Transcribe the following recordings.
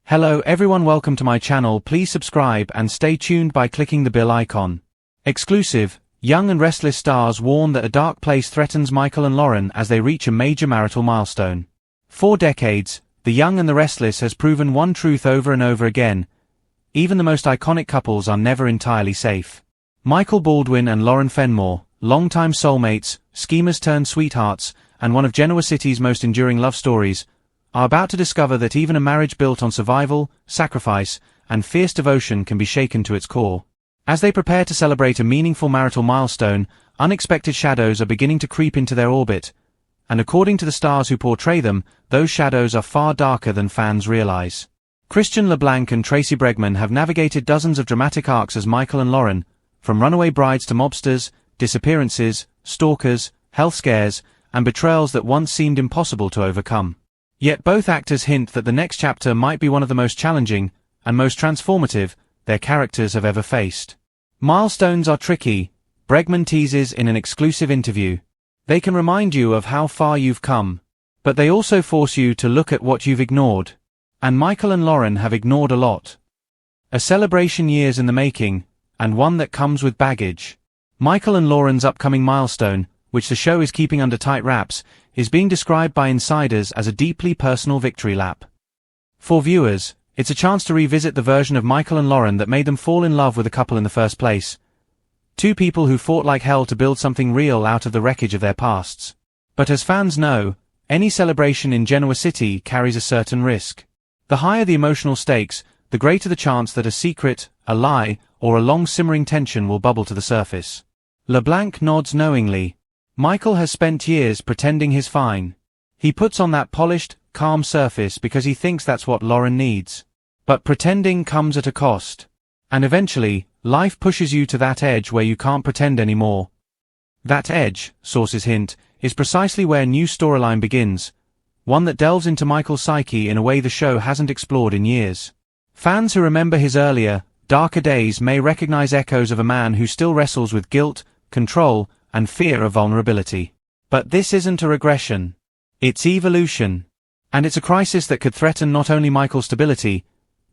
Hello everyone, welcome to my channel. Please subscribe and stay tuned by clicking the bell icon. Exclusive, Young and Restless stars warn that a dark place threatens Michael and Lauren as they reach a major marital milestone. For decades, The Young and the Restless has proven one truth over and over again: even the most iconic couples are never entirely safe. Michael Baldwin and Lauren Fenmore, longtime soulmates, schemers turned sweethearts, and one of Genoa City's most enduring love stories, are about to discover that even a marriage built on survival, sacrifice, and fierce devotion can be shaken to its core. As they prepare to celebrate a meaningful marital milestone, unexpected shadows are beginning to creep into their orbit, and according to the stars who portray them, those shadows are far darker than fans realize. Christian LeBlanc and Tracy Bregman have navigated dozens of dramatic arcs as Michael and Lauren, from runaway brides to mobsters, disappearances, stalkers, health scares, and betrayals that once seemed impossible to overcome. Yet both actors hint that the next chapter might be one of the most challenging, and most transformative, their characters have ever faced. Milestones are tricky, Bregman teases in an exclusive interview. They can remind you of how far you've come, but they also force you to look at what you've ignored. And Michael and Lauren have ignored a lot. A celebration years in the making, and one that comes with baggage. Michael and Lauren's upcoming milestone, which the show is keeping under tight wraps, is being described by insiders as a deeply personal victory lap. For viewers, it's a chance to revisit the version of Michael and Lauren that made them fall in love with a couple in the first place. Two people who fought like hell to build something real out of the wreckage of their pasts. But as fans know, any celebration in Genoa City carries a certain risk. The higher the emotional stakes, the greater the chance that a secret, a lie, or a long-simmering tension will bubble to the surface. LeBlanc nods knowingly. Michael has spent years pretending he's fine. He puts on that polished, calm surface because he thinks that's what Lauren needs. But pretending comes at a cost. And eventually, life pushes you to that edge where you can't pretend anymore. That edge, sources hint, is precisely where a new storyline begins, one that delves into Michael's psyche in a way the show hasn't explored in years. Fans who remember his earlier, darker days may recognize echoes of a man who still wrestles with guilt, control, and fear of vulnerability. But this isn't a regression. It's evolution. And it's a crisis that could threaten not only Michael's stability,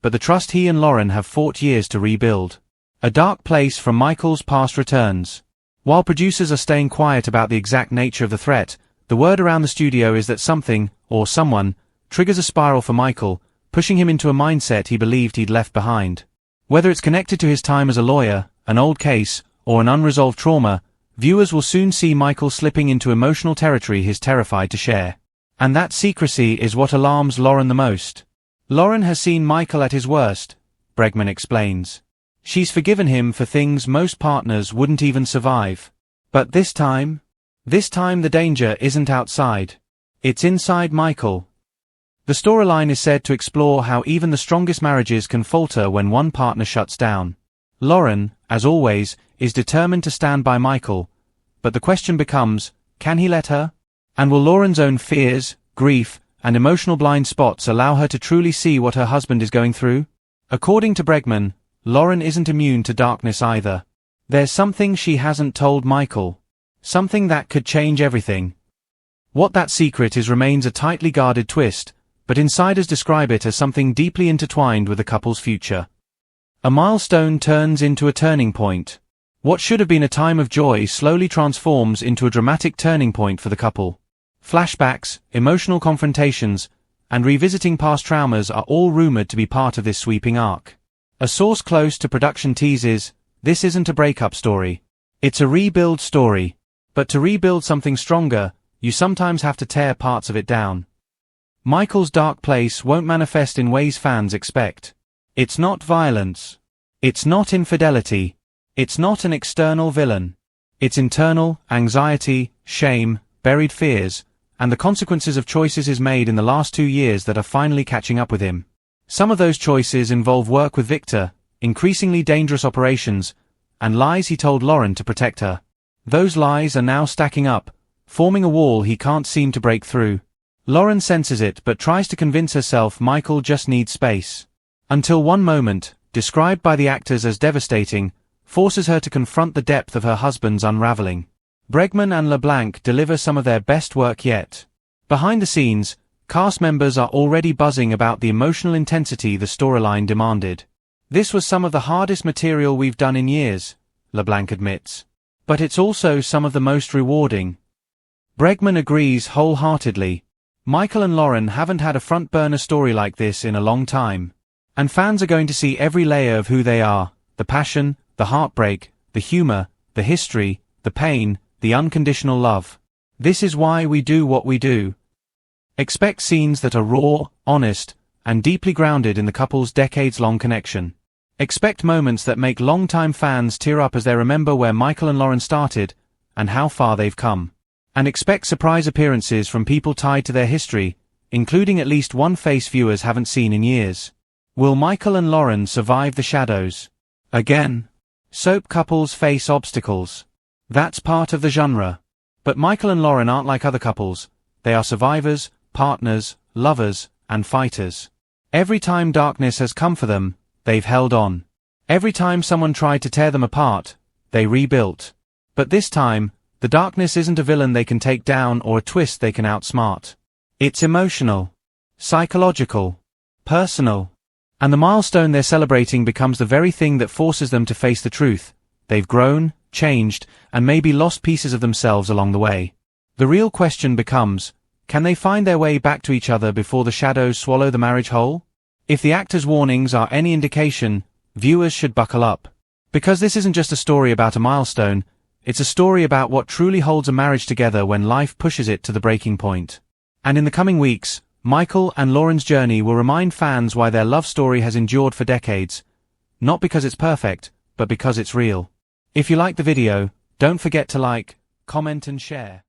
but the trust he and Lauren have fought years to rebuild. A dark place from Michael's past returns. While producers are staying quiet about the exact nature of the threat, the word around the studio is that something, or someone, triggers a spiral for Michael, pushing him into a mindset he believed he'd left behind. Whether it's connected to his time as a lawyer, an old case, or an unresolved trauma, viewers will soon see Michael slipping into emotional territory he's terrified to share. And that secrecy is what alarms Lauren the most. Lauren has seen Michael at his worst, Bregman explains. She's forgiven him for things most partners wouldn't even survive. But this time the danger isn't outside. It's inside Michael. The storyline is said to explore how even the strongest marriages can falter when one partner shuts down. Lauren, as always, is determined to stand by Michael, but the question becomes, can he let her? And will Lauren's own fears, grief, and emotional blind spots allow her to truly see what her husband is going through? According to Bregman, Lauren isn't immune to darkness either. There's something she hasn't told Michael. Something that could change everything. What that secret is remains a tightly guarded twist, but insiders describe it as something deeply intertwined with the couple's future. A milestone turns into a turning point. What should have been a time of joy slowly transforms into a dramatic turning point for the couple. Flashbacks, emotional confrontations, and revisiting past traumas are all rumored to be part of this sweeping arc. A source close to production teases, this isn't a breakup story. It's a rebuild story. But to rebuild something stronger, you sometimes have to tear parts of it down. Michael's dark place won't manifest in ways fans expect. It's not violence. It's not infidelity. It's not an external villain. It's internal, anxiety, shame, buried fears, and the consequences of choices he's made in the last 2 years that are finally catching up with him. Some of those choices involve work with Victor, increasingly dangerous operations, and lies he told Lauren to protect her. Those lies are now stacking up, forming a wall he can't seem to break through. Lauren senses it but tries to convince herself Michael just needs space. Until one moment, described by the actors as devastating, forces her to confront the depth of her husband's unraveling. Bregman and LeBlanc deliver some of their best work yet. Behind the scenes, Cast members are already buzzing about the emotional intensity the storyline demanded. "This was some of the hardest material we've done in years," LeBlanc admits. "But it's also some of the most rewarding." Bregman agrees wholeheartedly. Michael and Lauren haven't had a front-burner story like this in a long time. And fans are going to see every layer of who they are: the passion, the heartbreak, the humor, the history, the pain, the unconditional love. This is why we do what we do. Expect scenes that are raw, honest, and deeply grounded in the couple's decades-long connection. Expect moments that make longtime fans tear up as they remember where Michael and Lauren started, and how far they've come. And expect surprise appearances from people tied to their history, including at least one face viewers haven't seen in years. Will Michael and Lauren survive the shadows? Again, soap couples face obstacles. That's part of the genre. But Michael and Lauren aren't like other couples. They are survivors, partners, lovers, and fighters. Every time darkness has come for them, they've held on. Every time someone tried to tear them apart, they rebuilt. But this time, the darkness isn't a villain they can take down or a twist they can outsmart. It's emotional, psychological, personal. And the milestone they're celebrating becomes the very thing that forces them to face the truth. They've grown, changed, and maybe lost pieces of themselves along the way. The real question becomes, can they find their way back to each other before the shadows swallow the marriage whole? If the actors' warnings are any indication, viewers should buckle up. Because this isn't just a story about a milestone, it's a story about what truly holds a marriage together when life pushes it to the breaking point. And in the coming weeks, Michael and Lauren's journey will remind fans why their love story has endured for decades. Not because it's perfect, but because it's real. If you like the video, don't forget to like, comment and share.